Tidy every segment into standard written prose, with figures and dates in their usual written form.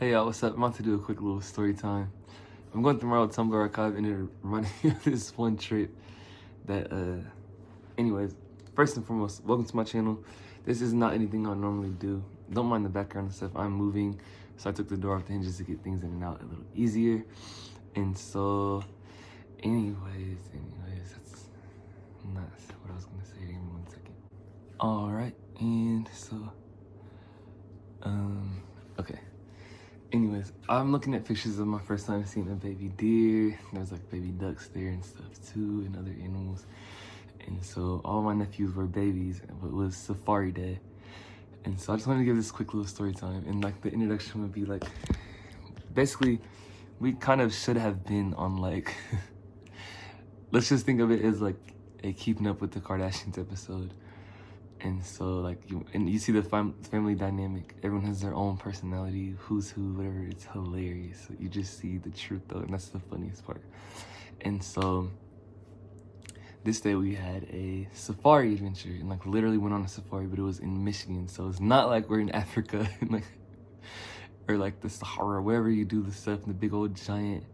Hey y'all, what's up? I'm about to do a quick little story time. I'm going through my old Tumblr archive and it reminded me of this one trip that, anyways, first and foremost, welcome to my channel. This is not anything I normally do. Don't mind the background and stuff. I'm moving, so I took the door off the hinges to get things in and out a little easier. And so, anyways, that's not what I was gonna say. Give me 1 second. All right, and so, okay. Anyways, I'm looking at pictures of my first time seeing a baby deer. There's like baby ducks there and stuff too, and other animals. And so all my nephews were babies, but it was safari day. And so I just wanted to give this quick little story time. And like the introduction would be like, basically, we kind of should have been on like, let's just think of it as like a Keeping Up with the Kardashians episode. And so like you see the family dynamic. Everyone has their own personality, who's who, whatever. It's hilarious. So you just see the truth though, and that's the funniest part. And so this day we had a safari adventure, and like literally went on a safari, but it was in Michigan. So it's not like we're in Africa and like or like the Sahara, wherever you do the stuff in the big old giant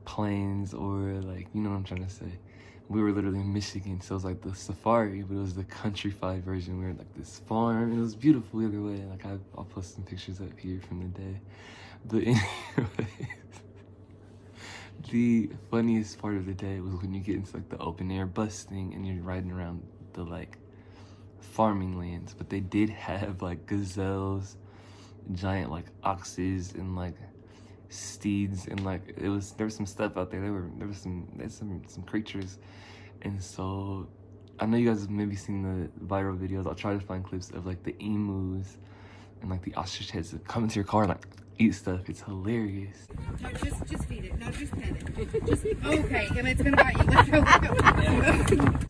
plains, or like, you know what I'm trying to say. We were literally in Michigan, so it was like the safari, but it was the Countri-Fied version. We were at like this farm, and it was beautiful either way. Like I'll post some pictures up here from the day. But anyways, the funniest part of the day was when you get into like the open air bus thing and you're riding around the like farming lands. But they did have like gazelles, giant like oxes, and like steeds, and like there was some stuff out there. There's some creatures. And so I know you guys have maybe seen the viral videos. I'll try to find clips of like the emus and like the ostrich heads that come into your car and like eat stuff. It's hilarious. No, just feed it. No, just pet it. Just okay, and it's gonna bite you. Let's go.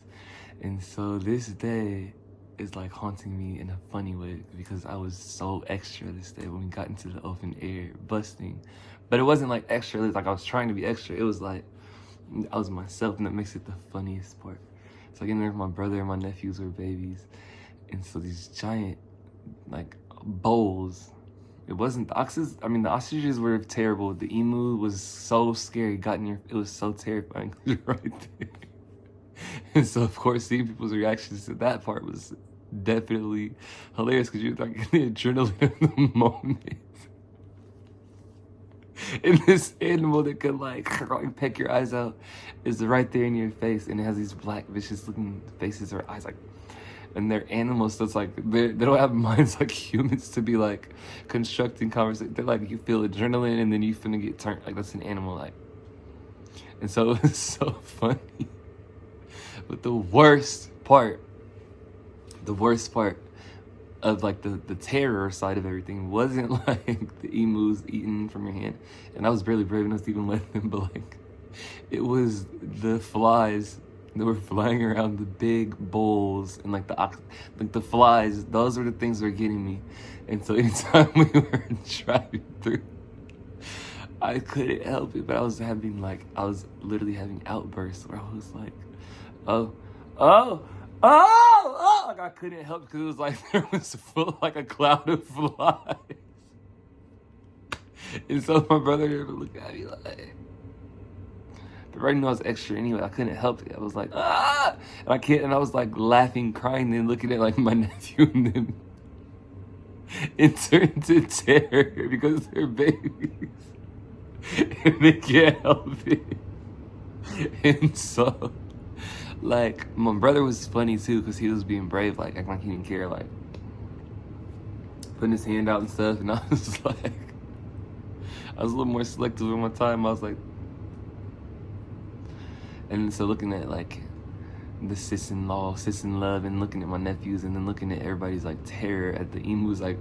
And so this day is like haunting me in a funny way, because I was so extra this day when we got into the open air busting. But it wasn't like extra, like I was trying to be extra. It was like I was myself, and that makes it the funniest part. So like in there with my brother and my nephews were babies, and so these giant like bowls. It wasn't the oxes. I mean, the ostriches were terrible. The emu was so scary. It was so terrifying right there. And so of course seeing people's reactions to that part was definitely hilarious, because you're like the adrenaline of the moment. And this animal that could like peck your eyes out is right there in your face, and it has these black vicious looking faces or eyes, like, and they're animals, so it's like they don't have minds like humans to be like constructing conversation. They're like, you feel adrenaline and then you finna get turned, like that's an animal, like. And so it was so funny. But the worst part of like the terror side of everything wasn't like the emus eating from your hand, and I was barely brave enough to even let them, but like it was the flies that were flying around the big bowls, and like the flies. Those were the things that were getting me. And so anytime we were driving through, I couldn't help it, but I was literally having outbursts where I was like, oh, like I couldn't help, because it was like there was full like a cloud of flies. And so my brother would look at me like, but right now I was extra anyway. I couldn't help it. I was like, ah, and I was like laughing, crying, then looking at like my nephew, and then it turned to terror because they're babies and they can't help it. And so like my brother was funny too, because he was being brave, like acting like he didn't care, like putting his hand out and stuff. And I was like, I was a little more selective with my time. I was like, and so looking at like the sis-in-law, sis-in-love, and looking at my nephews, and then looking at everybody's like terror at the emus, like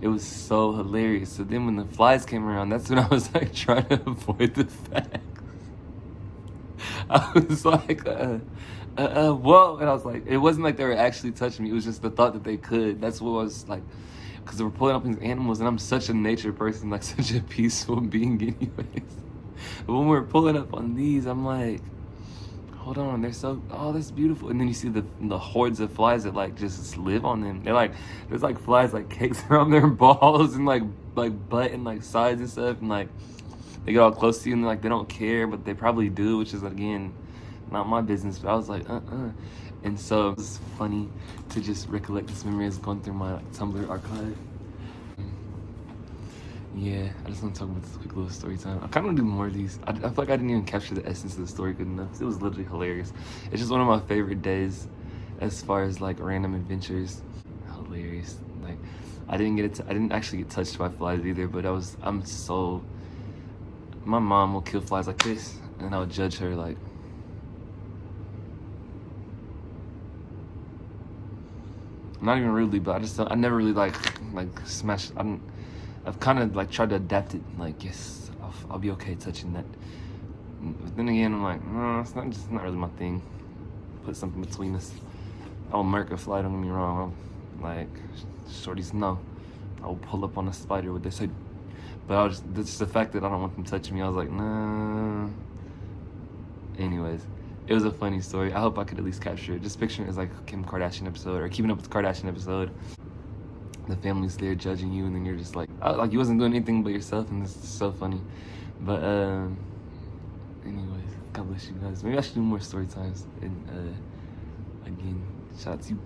it was so hilarious. So then when the flies came around, that's when I was like trying to avoid the facts. I was like, whoa. And I was like, it wasn't like they were actually touching me. It was just the thought that they could. That's what I was like, because they were pulling up these animals, and I'm such a nature person, like such a peaceful being anyways. But when we were pulling up on these, I'm like, hold on, they're so, oh, that's beautiful. And then you see the hordes of flies that like just live on them. They're like, there's like flies like cakes around their balls, and like like butt and like sides and stuff, and like they get all close to you and like they don't care, but they probably do, which is again not my business. But I was like, and so it was funny to just recollect this memory as going through my Tumblr archive. Yeah, I just want to talk about this quick little story time. I kind of want to do more of these. I feel like I didn't even capture the essence of the story good enough. It was literally hilarious. It's just one of my favorite days as far as like random adventures. Hilarious. Like I didn't actually get touched by flies either, but my mom will kill flies like this and I'll judge her like, not even rudely, but I never really like smash. I've kind of like tried to adapt it. Like, yes, I'll be okay touching that. But then again, I'm like, no, it's not really my thing. Put something between us. I'll murk a fly. Don't get me wrong. Like, shorties know. I'll pull up on a spider. What they say. But just the fact that I don't want them touching me. I was like, nah. Anyways. It was a funny story. I hope I could at least capture it. Just picturing it as like a Kim Kardashian episode or Keeping Up with the Kardashian episode. The family's there judging you, and then you're just like you wasn't doing anything but yourself, and this is so funny. But anyways, God bless you guys. Maybe I should do more story times. And again, shout out to you.